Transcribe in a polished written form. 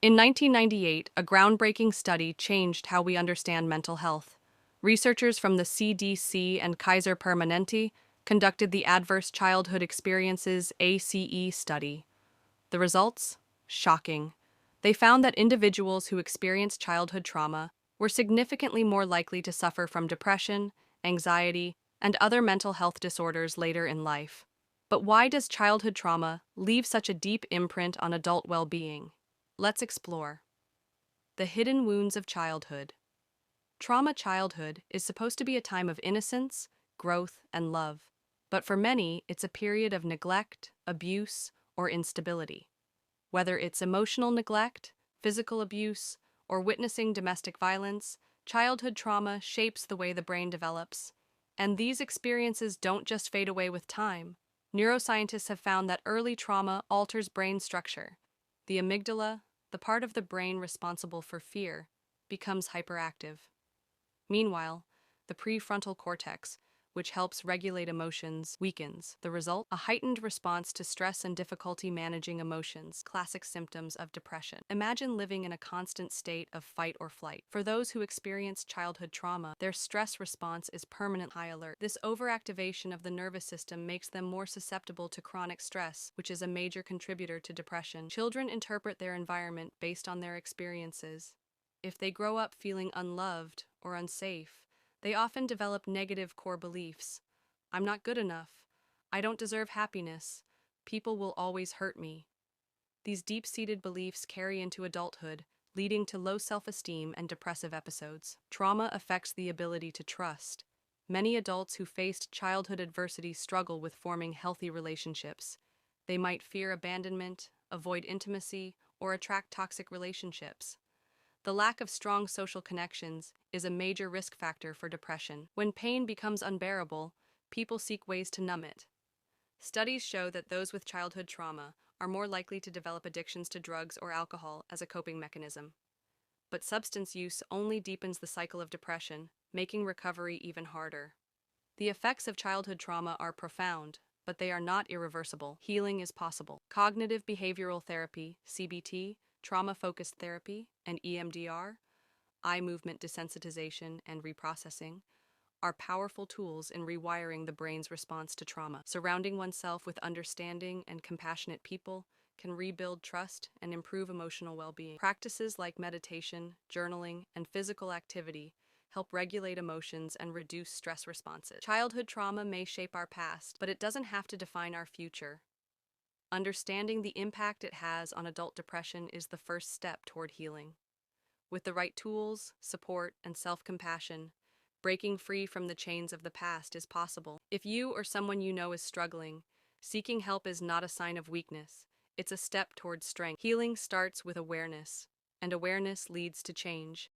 In 1998, a groundbreaking study changed how we understand mental health. Researchers from the CDC and Kaiser Permanente conducted the Adverse Childhood Experiences ACE study. The results? Shocking. They found that individuals who experienced childhood trauma were significantly more likely to suffer from depression, anxiety, and other mental health disorders later in life. But why does childhood trauma leave such a deep imprint on adult well-being? Let's explore. The hidden wounds of childhood. Trauma childhood is supposed to be a time of innocence, growth, and love. But for many, it's a period of neglect, abuse, or instability. Whether it's emotional neglect, physical abuse, or witnessing domestic violence, childhood trauma shapes the way the brain develops. And these experiences don't just fade away with time. Neuroscientists have found that early trauma alters brain structure. The amygdala, the part of the brain responsible for fear, becomes hyperactive. Meanwhile, the prefrontal cortex, which helps regulate emotions, weakens. The result? A heightened response to stress and difficulty managing emotions, classic symptoms of depression. Imagine living in a constant state of fight or flight. For those who experience childhood trauma, their stress response is permanent high alert. This overactivation of the nervous system makes them more susceptible to chronic stress, which is a major contributor to depression. Children interpret their environment based on their experiences. If they grow up feeling unloved or unsafe, they often develop negative core beliefs. I'm not good enough. I don't deserve happiness. People will always hurt me. These deep-seated beliefs carry into adulthood, leading to low self-esteem and depressive episodes. Trauma affects the ability to trust. Many adults who faced childhood adversity struggle with forming healthy relationships. They might fear abandonment, avoid intimacy, or attract toxic relationships. The lack of strong social connections is a major risk factor for depression. When pain becomes unbearable, people seek ways to numb it. Studies show that those with childhood trauma are more likely to develop addictions to drugs or alcohol as a coping mechanism. But substance use only deepens the cycle of depression, making recovery even harder. The effects of childhood trauma are profound, but they are not irreversible. Healing is possible. Cognitive behavioral therapy, CBT, trauma-focused therapy, and EMDR, eye movement desensitization and reprocessing, are powerful tools in rewiring the brain's response to trauma. Surrounding oneself with understanding and compassionate people can rebuild trust and improve emotional well-being. Practices like meditation, journaling, and physical activity help regulate emotions and reduce stress responses. Childhood trauma may shape our past, but it doesn't have to define our future. Understanding the impact it has on adult depression is the first step toward healing. With the right tools, support, and self-compassion, breaking free from the chains of the past is possible. If you or someone you know is struggling, seeking help is not a sign of weakness. It's a step toward strength. Healing starts with awareness, and awareness leads to change.